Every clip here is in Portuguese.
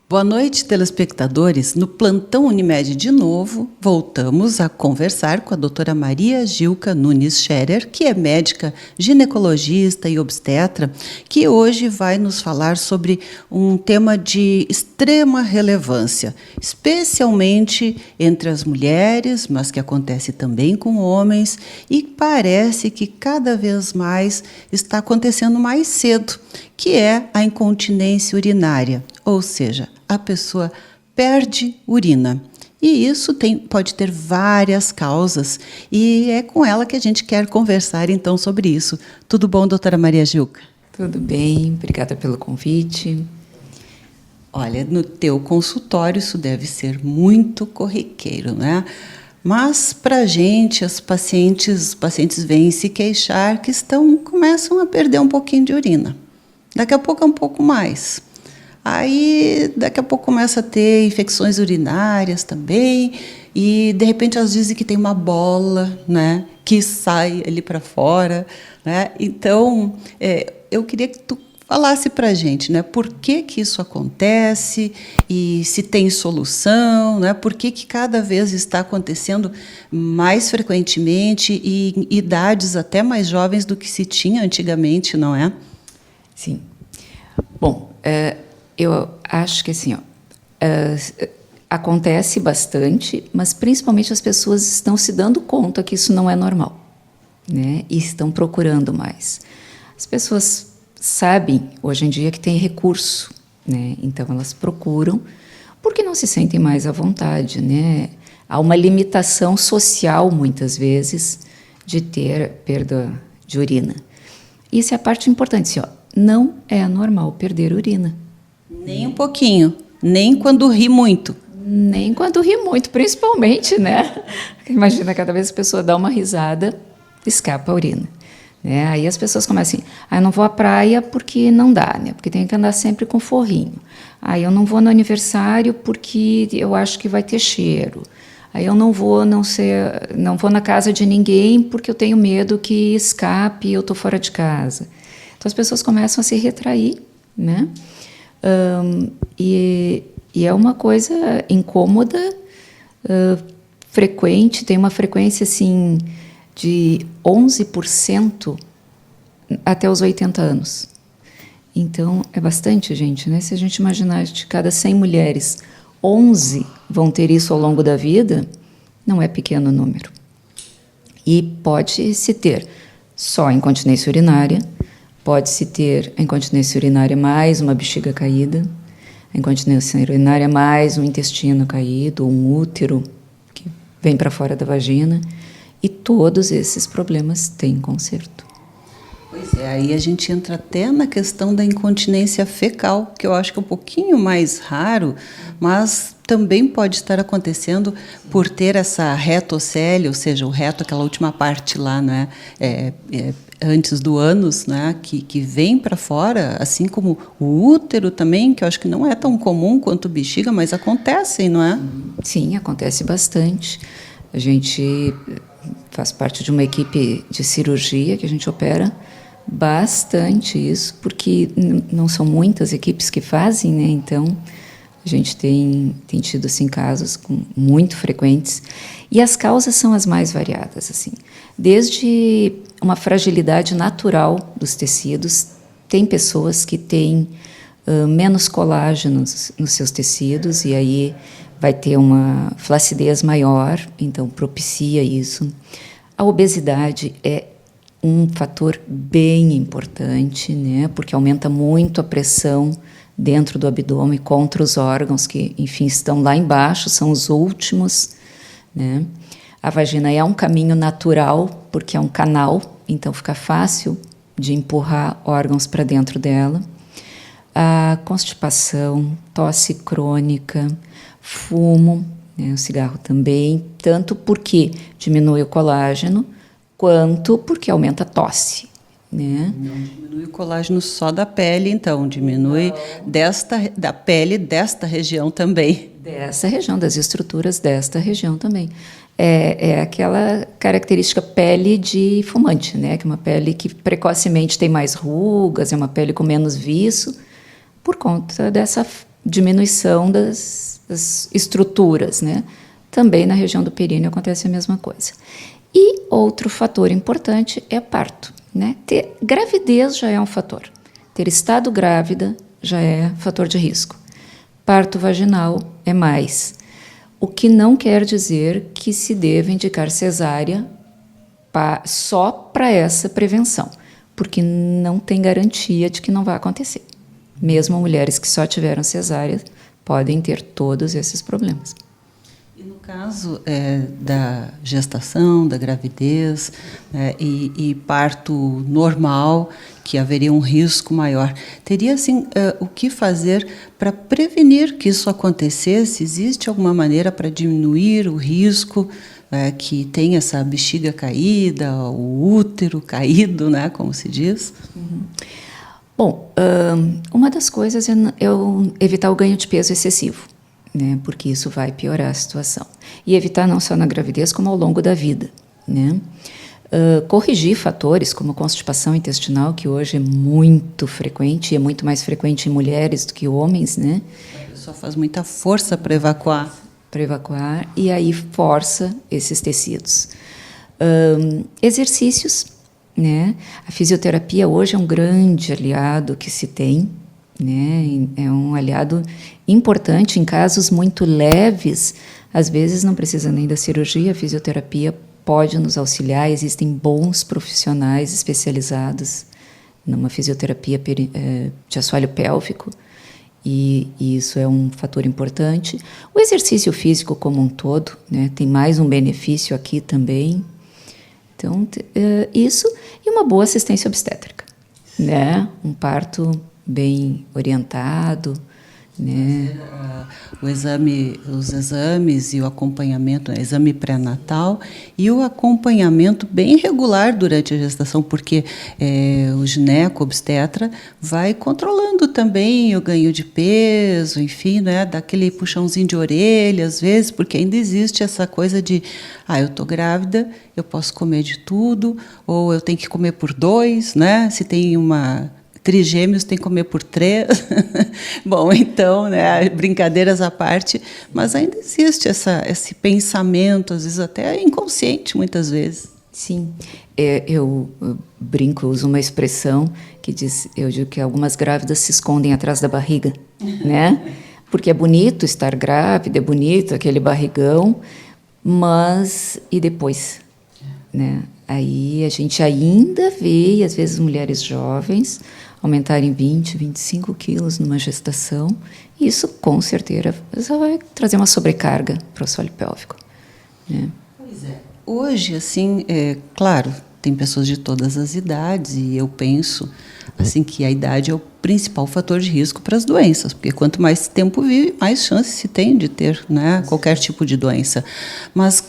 Boa noite, telespectadores. No Plantão Unimed de novo, voltamos a conversar com a doutora Maria Gilca Nunes Scherer, que é médica ginecologista e obstetra, que hoje vai nos falar sobre um tema de extrema relevância, especialmente entre as mulheres, mas que acontece também com homens, e parece que cada vez mais está acontecendo mais cedo, que é a incontinência urinária, ou seja, a pessoa perde urina. E isso pode ter várias causas, e é com ela que a gente quer conversar então sobre isso. Tudo bom, doutora Maria Gilca? Tudo bem, obrigada pelo convite. Olha, no teu consultório isso deve ser muito corriqueiro, né? Mas para a gente, os pacientes vêm se queixar que começam a perder um pouquinho de urina. Daqui a pouco é um pouco mais. Aí, daqui a pouco começa a ter infecções urinárias também, e de repente elas dizem que tem uma bola, né, que sai ali para fora, né? Então, eu queria que tu falasse para a gente, né, por que isso acontece e se tem solução, né, por que cada vez está acontecendo mais frequentemente e em idades até mais jovens do que se tinha antigamente, não é? Sim. Bom, eu acho que assim, acontece bastante, mas principalmente as pessoas estão se dando conta que isso não é normal, né? E estão procurando mais. As pessoas sabem, hoje em dia, que tem recurso, né? Então, elas procuram porque não se sentem mais à vontade, né? Há uma limitação social, muitas vezes, de ter perda de urina. Isso é a parte importante, assim, não é normal perder urina. Nem um pouquinho, nem quando ri muito. Nem quando ri muito, principalmente, né? Imagina, cada vez que a pessoa dá uma risada, escapa a urina. Né? Aí as pessoas começam assim, eu não vou à praia porque não dá, né? Porque tem que andar sempre com forrinho. Aí eu não vou no aniversário porque eu acho que vai ter cheiro. Aí eu não vou na casa de ninguém porque eu tenho medo que escape e eu estou fora de casa. Então as pessoas começam a se retrair, né? E é uma coisa incômoda, frequente, tem uma frequência assim de 11% até os 80 anos. Então, é bastante, gente, né? Se a gente imaginar de cada 100 mulheres, 11 vão ter isso ao longo da vida, não é pequeno número. E pode-se ter só incontinência urinária, pode-se ter a incontinência urinária mais uma bexiga caída, a incontinência urinária mais um intestino caído, um útero que vem para fora da vagina, e todos esses problemas têm conserto. Pois é, aí a gente entra até na questão da incontinência fecal, que eu acho que é um pouquinho mais raro, mas também pode estar acontecendo por ter essa retocele, ou seja, o reto, aquela última parte lá, né, antes do ânus, né, que vem para fora, assim como o útero também, que eu acho que não é tão comum quanto bexiga, mas acontecem, não é? Sim, acontece bastante. A gente faz parte de uma equipe de cirurgia que a gente opera bastante isso, porque não são muitas equipes que fazem, né? Então, a gente tem tido assim, casos muito frequentes. E as causas são as mais variadas, assim. Desde uma fragilidade natural dos tecidos, tem pessoas que têm menos colágeno nos seus tecidos, e aí vai ter uma flacidez maior, então propicia isso. A obesidade é um fator bem importante, né, porque aumenta muito a pressão dentro do abdômen contra os órgãos que, enfim, estão lá embaixo, são os últimos, né. A vagina é um caminho natural, porque é um canal, então fica fácil de empurrar órgãos para dentro dela. A constipação, tosse crônica, fumo, né, o cigarro também, tanto porque diminui o colágeno, quanto porque aumenta a tosse. Né? Não diminui o colágeno só da pele, então, diminui da pele desta região também. Dessa região, das estruturas desta região também. É aquela característica pele de fumante, né? Que é uma pele que precocemente tem mais rugas, é uma pele com menos viço, por conta diminuição das estruturas, né? Também na região do períneo acontece a mesma coisa. E outro fator importante é parto, né? Gravidez já é um fator. Ter estado grávida já é fator de risco. Parto vaginal é mais. O que não quer dizer que se deva indicar cesárea só para essa prevenção, porque não tem garantia de que não vai acontecer. Mesmo mulheres que só tiveram cesárea podem ter todos esses problemas. E no caso da gestação, da gravidez e parto normal, que haveria um risco maior, teria assim o que fazer para prevenir que isso acontecesse? Existe alguma maneira para diminuir o risco que tem essa bexiga caída, o útero caído, né, como se diz? Uhum. Bom, uma das coisas é evitar o ganho de peso excessivo, né, porque isso vai piorar a situação. E evitar não só na gravidez, como ao longo da vida, né? Corrigir fatores como constipação intestinal, que hoje é muito frequente, e é muito mais frequente em mulheres do que homens, né? A pessoa faz muita força para evacuar. E aí força esses tecidos. Exercícios, né? A fisioterapia hoje é um grande aliado que se tem, né? É um aliado importante em casos muito leves. Às vezes não precisa nem da cirurgia, a fisioterapia pode nos auxiliar. Existem bons profissionais especializados numa fisioterapia de assoalho pélvico, e isso é um fator importante. O exercício físico como um todo, né, tem mais um benefício aqui também. Então, isso e uma boa assistência obstétrica, né? Um parto bem orientado, né? Os exames e o acompanhamento, exame pré-natal e o acompanhamento bem regular durante a gestação, porque o gineco-obstetra vai controlando também o ganho de peso, enfim, né, dá aquele puxãozinho de orelha às vezes, porque ainda existe essa coisa de eu estou grávida, eu posso comer de tudo, ou eu tenho que comer por 2, né? Se tem trigêmeos, tem que comer por 3. Bom, então, né, brincadeiras à parte, mas ainda existe esse pensamento, às vezes até inconsciente, muitas vezes. Sim, eu brinco, uso uma expressão que eu digo que algumas grávidas se escondem atrás da barriga, né? Porque é bonito estar grávida, é bonito aquele barrigão, mas e depois, né? Aí a gente ainda vê, às vezes, mulheres jovens aumentarem 20, 25 quilos numa gestação, e isso, com certeza, vai trazer uma sobrecarga para o assoalho pélvico, né? Pois é. Hoje, assim, claro, tem pessoas de todas as idades, e eu penso assim que a idade é o principal fator de risco para as doenças, porque quanto mais tempo vive, mais chance se tem de ter, né, qualquer tipo de doença. Mas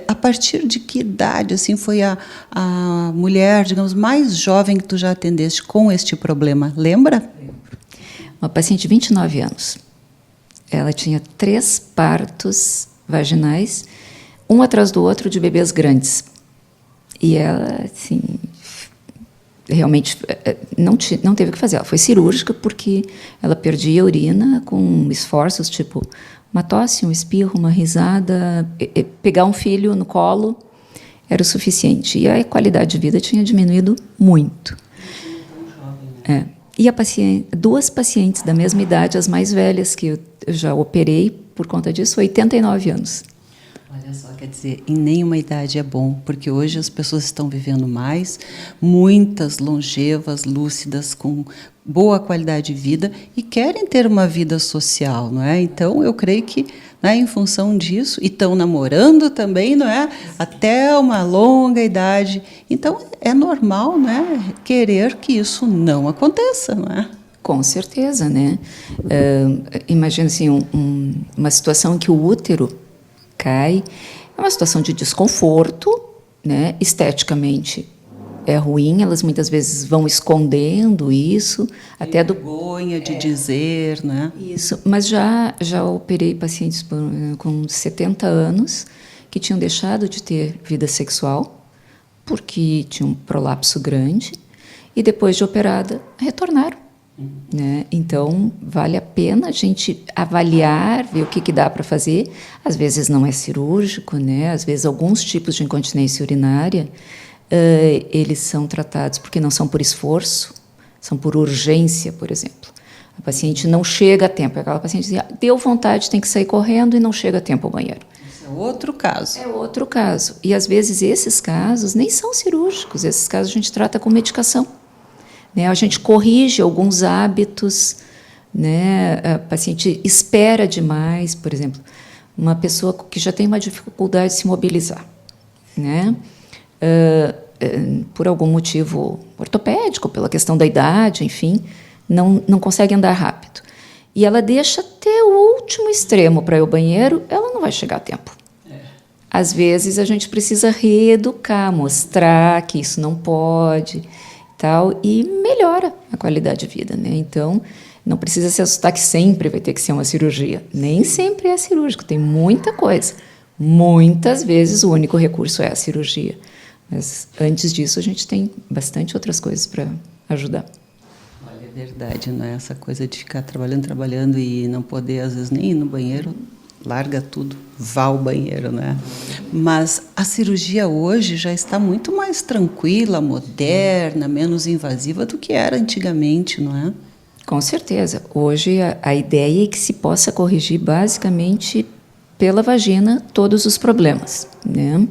a partir de que idade assim foi a mulher, digamos, mais jovem que tu já atendeste com este problema? Lembra? Uma paciente de 29 anos. Ela tinha 3 partos vaginais, um atrás do outro, de bebês grandes. E ela, assim, realmente não teve o que fazer. Ela foi cirúrgica porque ela perdia a urina com esforços, tipo uma tosse, um espirro, uma risada. Pegar um filho no colo era o suficiente. E a qualidade de vida tinha diminuído muito. E 2 pacientes da mesma idade, as mais velhas, que eu já operei por conta disso, 89 anos. Olha só, quer dizer, em nenhuma idade é bom, porque hoje as pessoas estão vivendo mais, muitas longevas, lúcidas, com boa qualidade de vida e querem ter uma vida social, não é? Então, eu creio que, né, em função disso, e estão namorando também, não é? Até uma longa idade. Então, é normal, né, querer que isso não aconteça, não é? Com certeza, né? Imagina assim, uma situação em que o útero cai, é uma situação de desconforto, né? Esteticamente é ruim, elas muitas vezes vão escondendo isso, até vergonha de dizer, né? Isso, mas já operei pacientes com 70 anos que tinham deixado de ter vida sexual porque tinham um prolapso grande e depois de operada retornaram. né? Então, vale a pena a gente avaliar, ver o que dá para fazer. Às vezes não é cirúrgico, né? Às vezes alguns tipos de incontinência urinária, eles são tratados porque não são por esforço, são por urgência, por exemplo. A paciente não chega a tempo. Aquela paciente diz, deu vontade, tem que sair correndo e não chega a tempo ao banheiro. Esse é outro caso. É outro caso. E, às vezes, esses casos nem são cirúrgicos. Esses casos a gente trata com medicação. Né? A gente corrige alguns hábitos. Né? A paciente espera demais. Por exemplo, uma pessoa que já tem uma dificuldade de se mobilizar. Né? Por algum motivo ortopédico, pela questão da idade, enfim, não consegue andar rápido. E ela deixa até o último extremo para ir ao banheiro, ela não vai chegar a tempo. Às vezes a gente precisa reeducar, mostrar que isso não pode, tal, e melhora a qualidade de vida, né? Então, não precisa se assustar que sempre vai ter que ser uma cirurgia. Nem sempre é cirúrgico, tem muita coisa. Muitas vezes o único recurso é a cirurgia. Mas antes disso a gente tem bastante outras coisas para ajudar. Olha, é verdade, não é essa coisa de ficar trabalhando e não poder, às vezes, nem ir no banheiro, larga tudo, vá ao banheiro, né? Mas a cirurgia hoje já está muito mais tranquila, moderna, menos invasiva do que era antigamente, não é? Com certeza. Hoje a ideia é que se possa corrigir basicamente pela vagina todos os problemas, né?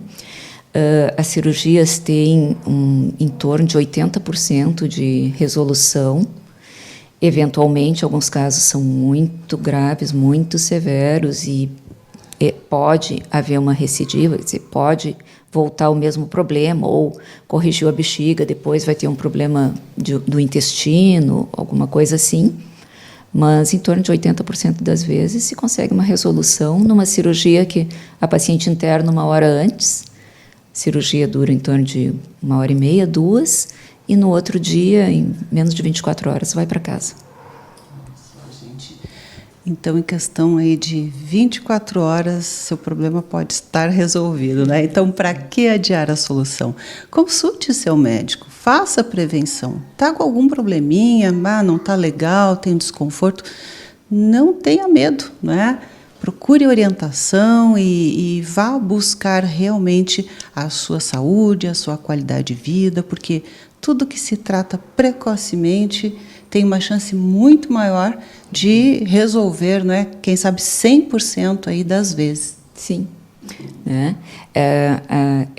As cirurgias têm em torno de 80% de resolução. Eventualmente, alguns casos são muito graves, muito severos e pode haver uma recidiva, quer dizer, pode voltar ao mesmo problema ou corrigiu a bexiga, depois vai ter um problema do intestino, alguma coisa assim. Mas em torno de 80% das vezes se consegue uma resolução numa cirurgia que a paciente interna 1 hora antes. Cirurgia dura em torno de 1h30, 2, e no outro dia, em menos de 24 horas, vai para casa. Então, em questão aí de 24 horas, seu problema pode estar resolvido, né? Então, para que adiar a solução? Consulte seu médico, faça a prevenção. Está com algum probleminha, não está legal, tem desconforto, não tenha medo, né? Procure orientação e vá buscar realmente a sua saúde, a sua qualidade de vida, porque tudo que se trata precocemente tem uma chance muito maior de resolver, né? Quem sabe 100% aí das vezes. Sim. Né?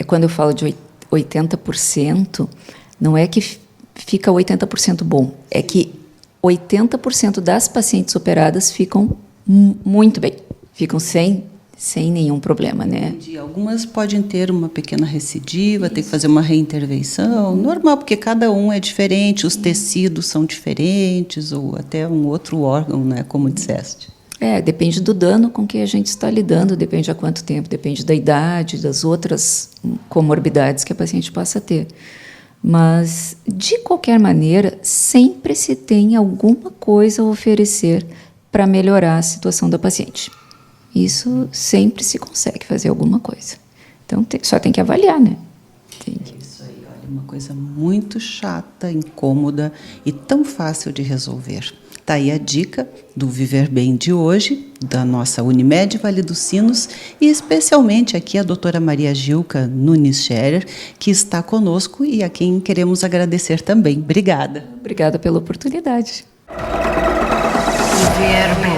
Quando eu falo de 80%, não é que fica 80% bom, é que 80% das pacientes operadas ficam muito bem, ficam sem nenhum problema, né? Entendi. Algumas podem ter uma pequena recidiva, ter que fazer uma reintervenção, normal, porque cada um é diferente, os tecidos são diferentes, ou até um outro órgão, né, como disseste. Depende do dano com que a gente está lidando, depende há quanto tempo, depende da idade, das outras comorbidades que a paciente possa ter. Mas, de qualquer maneira, sempre se tem alguma coisa a oferecer para melhorar a situação da paciente. Isso sempre se consegue fazer alguma coisa. Então, só tem que avaliar, né? Isso aí, olha, uma coisa muito chata, incômoda e tão fácil de resolver. Está aí a dica do Viver Bem de hoje, da nossa Unimed Vale dos Sinos, e especialmente aqui a doutora Maria Gilca Nunes Scherer, que está conosco e a quem queremos agradecer também. Obrigada. Obrigada pela oportunidade. Viver Bem.